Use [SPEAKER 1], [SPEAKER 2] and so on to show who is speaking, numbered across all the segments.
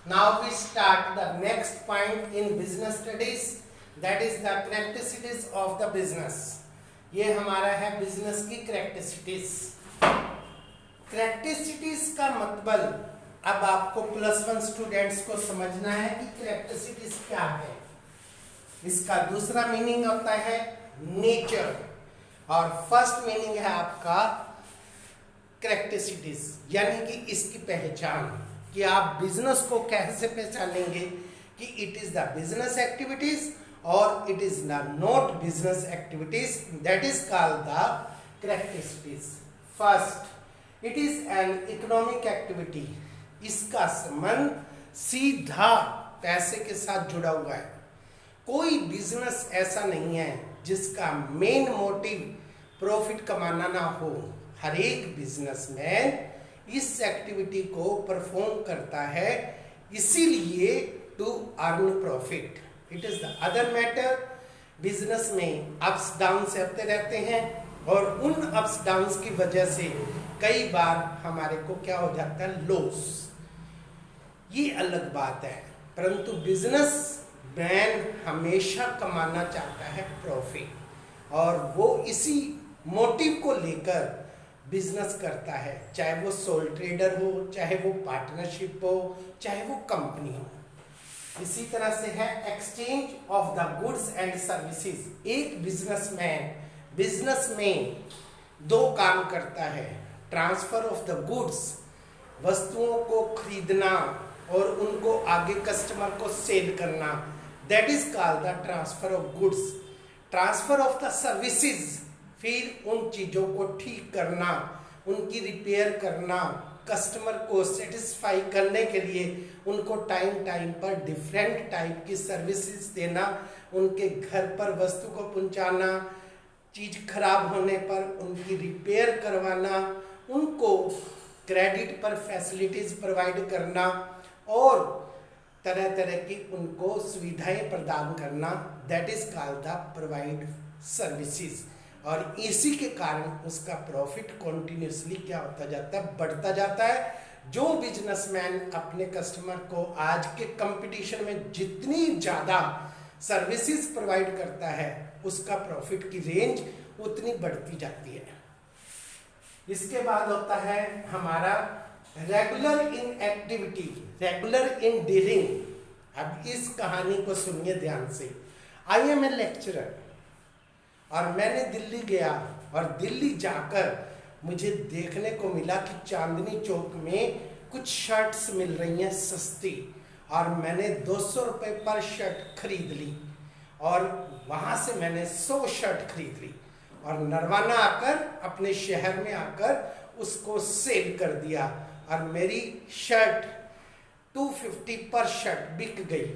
[SPEAKER 1] Now we start the next point in business studies, that is the characteristics of the business. ये हमारा है business की characteristics. Characteristics का मतलब अब आपको +1 स्टूडेंट्स को समझना है कि characteristics क्या है. इसका दूसरा मीनिंग होता है नेचर और फर्स्ट मीनिंग है आपका characteristics, यानी कि इसकी पहचान कि आप बिजनेस को कैसे पहचानेंगे कि it is the business activities और it is not business activities. That is called the characteristics. First, it is an economic activity. इसका संबंध सीधा पैसे के साथ जुड़ा हुआ है. कोई बिजनेस ऐसा नहीं है जिसका मेन मोटिव प्रॉफिट कमाना ना हो. हर एक बिजनेसमैन इस एक्टिविटी को परफॉर्म करता है इसीलिए to earn profit. It is the other matter. Business में अप्स डाउन्स आते रहते हैं और उन अप्स डाउन्स की वजह से कई बार हमारे को क्या हो जाता है, लॉस. ये अलग बात है. परंतु बिजनेस मैन हमेशा कमाना चाहता है प्रॉफिट और वो इसी मोटिव को लेकर बिजनेस करता है, चाहे वो सोल ट्रेडर हो, चाहे वो पार्टनरशिप हो, चाहे वो कंपनी हो. इसी तरह से है exchange of the goods and services. एक बिजनेस में दो काम करता है. ट्रांसफर ऑफ द गुड्स, वस्तुओं को खरीदना और उनको आगे कस्टमर को सेल करना. That is called the transfer of goods. Transfer of the services, फिर उन चीज़ों को ठीक करना, उनकी रिपेयर करना, कस्टमर को सेटिस्फाई करने के लिए उनको टाइम पर डिफरेंट टाइप की सर्विसेज देना, उनके घर पर वस्तु को पहुंचाना, चीज़ खराब होने पर उनकी रिपेयर करवाना, उनको क्रेडिट पर फैसिलिटीज़ प्रोवाइड करना और तरह तरह की उनको सुविधाएं प्रदान करना. That is called the provide services. और इसी के कारण उसका प्रॉफिट कॉन्टिन्यूसली क्या होता जाता है, बढ़ता जाता है. जो बिजनेसमैन अपने कस्टमर को आज के कंपटीशन में जितनी ज़्यादा सर्विसेज प्रोवाइड करता है उसका प्रॉफिट की रेंज उतनी बढ़ती जाती है. इसके बाद होता है हमारा regular in activity, regular in dealing. अब इस कहानी को सुनिए ध्यान से. आई एम ए लेक्चरर और मैंने दिल्ली गया और दिल्ली जाकर मुझे देखने को मिला कि चांदनी चौक में कुछ शर्ट्स मिल रही हैं सस्ती और मैंने 200 रुपये पर शर्ट खरीद ली और वहाँ से मैंने 100 शर्ट खरीद ली और नरवाना आकर अपने शहर में आकर उसको सेल कर दिया और मेरी शर्ट 250 पर शर्ट बिक गई.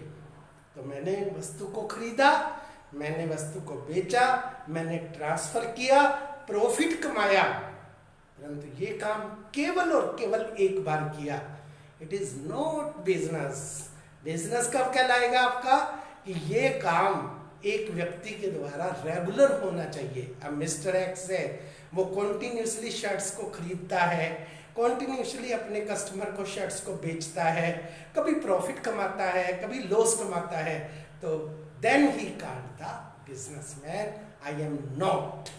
[SPEAKER 1] तो मैंने वस्तु को खरीदा, मैंने वस्तु को बेचा, मैंने ट्रांसफर किया, प्रॉफिट कमाया. परंतु ये काम केवल और केवल एक बार किया. It is not business. Business कब कहलाएगा आपका कि ये काम एक व्यक्ति के द्वारा रेगुलर होना चाहिए. अब मिस्टर एक्स है, वो कॉन्टिन्यूसली शर्ट्स को खरीदता है, कॉन्टिन्यूसली अपने कस्टमर को शर्ट्स को बेचता है, कभी प्रॉफिट कमाता है, कभी लॉस कमाता है. तो then he called the businessman. I am not.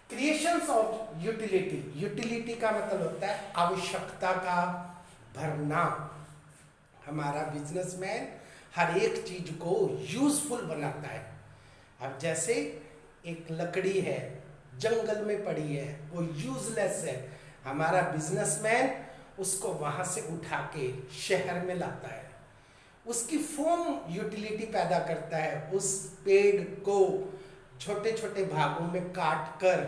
[SPEAKER 1] Creations of utility. Utility का मतलब होता है आवश्यकता का भरना. हमारा बिजनेसमैन हर एक चीज को यूजफुल बनाता है. अब जैसे एक लकड़ी है, जंगल में पड़ी है, वो यूजलेस है. हमारा बिजनेसमैन उसको वहां से उठा के शहर में लाता है, उसकी फॉर्म यूटिलिटी पैदा करता है. उस पेड़ को छोटे छोटे भागों में काट कर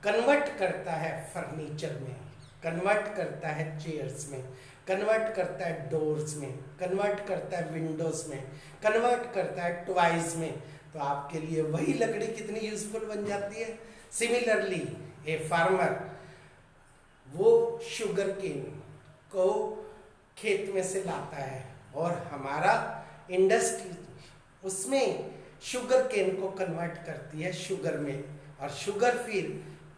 [SPEAKER 1] कन्वर्ट करता है फर्नीचर में, कन्वर्ट करता है चेयर्स में, कन्वर्ट करता है डोर्स में, कन्वर्ट करता है विंडोज में, कन्वर्ट करता है टॉयज में. तो आपके लिए वही लकड़ी कितनी यूजफुल बन जाती है. सिमिलरली ए फार्मर वो शुगर केन को खेत में से लाता है और हमारा इंडस्ट्री उसमें शुगर केन को कन्वर्ट करती है शुगर में और शुगर फिर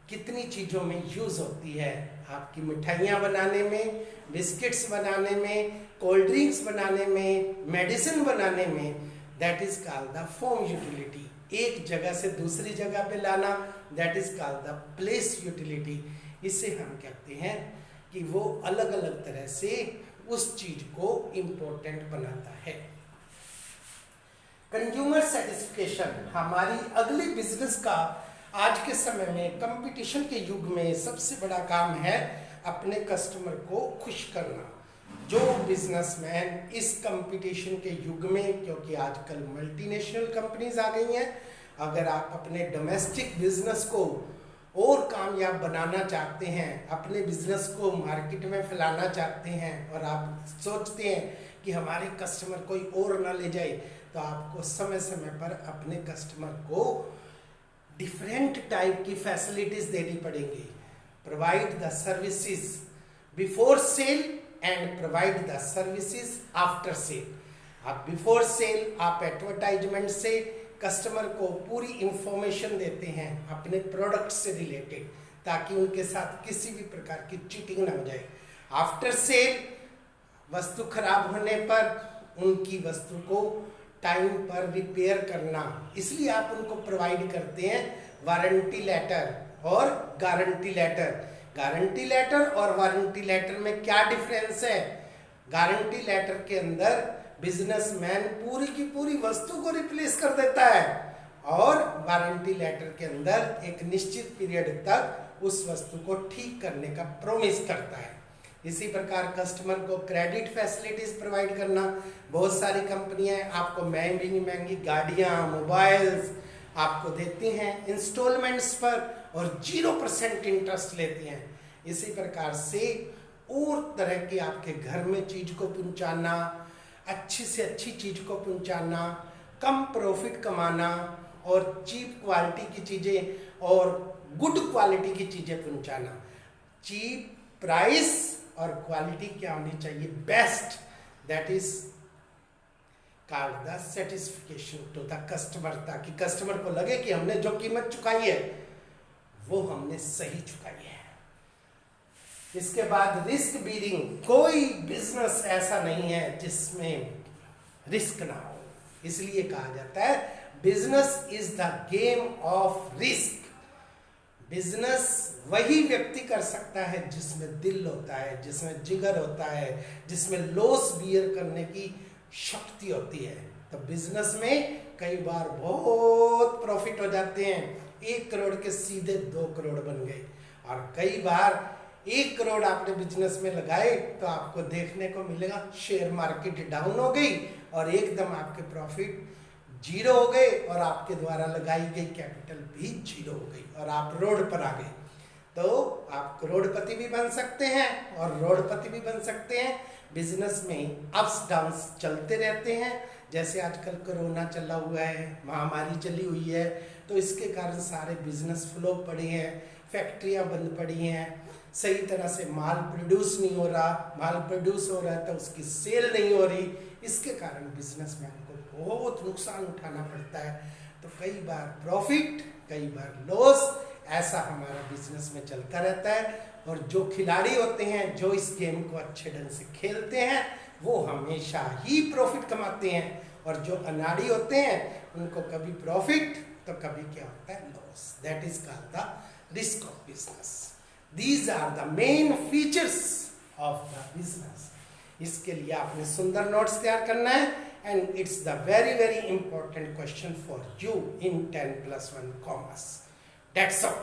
[SPEAKER 1] कितनी चीज़ों में यूज़ होती है, आपकी मिठाइयाँ बनाने में, बिस्किट्स बनाने में, कोल्ड ड्रिंक्स बनाने में, मेडिसिन बनाने में, that is called the foam utility. एक जगह से दूसरी जगह पे लाना, that is called the place utility. इसे हम कहते हैं कि वो अलग अलग तरह से उस चीज को इम्पोर्टेंट बनाता है। कंज्यूमर सेटिस्फिकेशन हमारी अगली बिजनेस का आज के समय में, कंपटीशन के युग में सबसे बड़ा काम है अपने कस्टमर को खुश करना। जो बिजनेसमैन इस कंपटीशन के युग में, क्योंकि आजकल मल्टीनेशनल कंपनीज आ गई हैं, अगर आप अपने डोमेस्टिक बिजनेस को और कामयाब बनाना चाहते हैं, अपने बिजनेस को मार्केट में फैलाना चाहते हैं और आप सोचते हैं कि हमारे कस्टमर कोई और ना ले जाए, तो आपको समय समय पर अपने कस्टमर को डिफरेंट टाइप की फैसिलिटीज देनी पड़ेंगी। Provide the services before sale and provide the services after sale. आप बिफोर सेल आप एडवर्टाइजमेंट से कस्टमर को पूरी इंफॉर्मेशन देते हैं अपने प्रोडक्ट से रिलेटेड, ताकि उनके साथ किसी भी प्रकार की चीटिंग ना हो जाए। आफ्टर सेल वस्तु खराब होने पर उनकी वस्तु को टाइम पर रिपेयर करना, इसलिए आप उनको प्रोवाइड करते हैं वारंटी लेटर और गारंटी लेटर। गारंटी लेटर और वारंटी लेटर में क्या डिफरेंस है? गारंटी लेटर के अंदर बिजनेसमैन पूरी की पूरी वस्तु को रिप्लेस कर देता है और वारंटी लेटर के अंदर एक निश्चित पीरियड तक उस वस्तु को ठीक करने का प्रॉमिस करता है। इसी प्रकार कस्टमर को क्रेडिट फैसिलिटीज प्रोवाइड करना। बहुत सारी कंपनियां आपको महंगी महंगी गाड़ियां, मोबाइल्स आपको देती हैं इंस्टॉलमेंट्स पर और 0% इंटरेस्ट लेती हैं। इसी प्रकार से और तरह की आपके घर में चीज को पहुंचाना, अच्छी से अच्छी चीज को पहुंचाना, कम प्रॉफिट कमाना और चीप क्वालिटी की चीजें और गुड क्वालिटी की चीजें पहुंचाना। चीप प्राइस और क्वालिटी क्या होनी चाहिए? Best. That is called the satisfaction to the customer, ताकि कस्टमर को लगे कि हमने जो कीमत चुकाई है वो हमने सही चुकाई है। इसके बाद रिस्क बीरिंग। कोई बिजनेस ऐसा नहीं है जिसमें रिस्क ना हो, इसलिए कहा जाता है business is the game of risk. Business वही व्यक्ति कर सकता है जिसमें दिल होता है, जिसमें जिगर होता है, जिसमें लॉस बियर करने की शक्ति होती है। तो बिजनेस में कई बार बहुत प्रॉफिट हो जाते हैं, 1 करोड़ के सीधे 2 करोड़ बन गए, और कई बार 1 करोड़ आपने बिजनेस में लगाए तो आपको देखने को मिलेगा शेयर मार्केट डाउन हो गई और एकदम आपके प्रॉफिट 0 हो गए और आपके द्वारा लगाई गई कैपिटल भी 0 हो गई और आप रोड पर आ गए। तो आप करोड़पति भी बन सकते हैं और रोडपति भी बन सकते हैं। बिजनेस में अप्स डाउन्स चलते रहते हैं। जैसे आजकल कोरोना चला हुआ है, महामारी चली हुई है, तो इसके कारण सारे बिजनेस फ्लो पड़े हैं, फैक्ट्रियां बंद पड़ी हैं, सही तरह से माल प्रोड्यूस नहीं हो रहा, माल प्रोड्यूस हो रहा है तो उसकी सेल नहीं हो रही। इसके कारण बिजनेसमैन को बहुत नुकसान उठाना पड़ता है। तो कई बार प्रॉफिट, कई बार लॉस, ऐसा हमारा बिजनेस में चलता रहता है। और जो खिलाड़ी होते हैं, जो इस गेम को अच्छे ढंग से खेलते हैं, वो हमेशा ही प्रॉफिट कमाते हैं, और जो अनाड़ी होते हैं उनको कभी प्रॉफिट तो कभी क्या होता है, loss. That is called the risk of business. These are the main features of the business. इसके लिए आपने सुंदर नोट्स तैयार करना है, and it's the very important question for you in 10+1 commerce. That's all.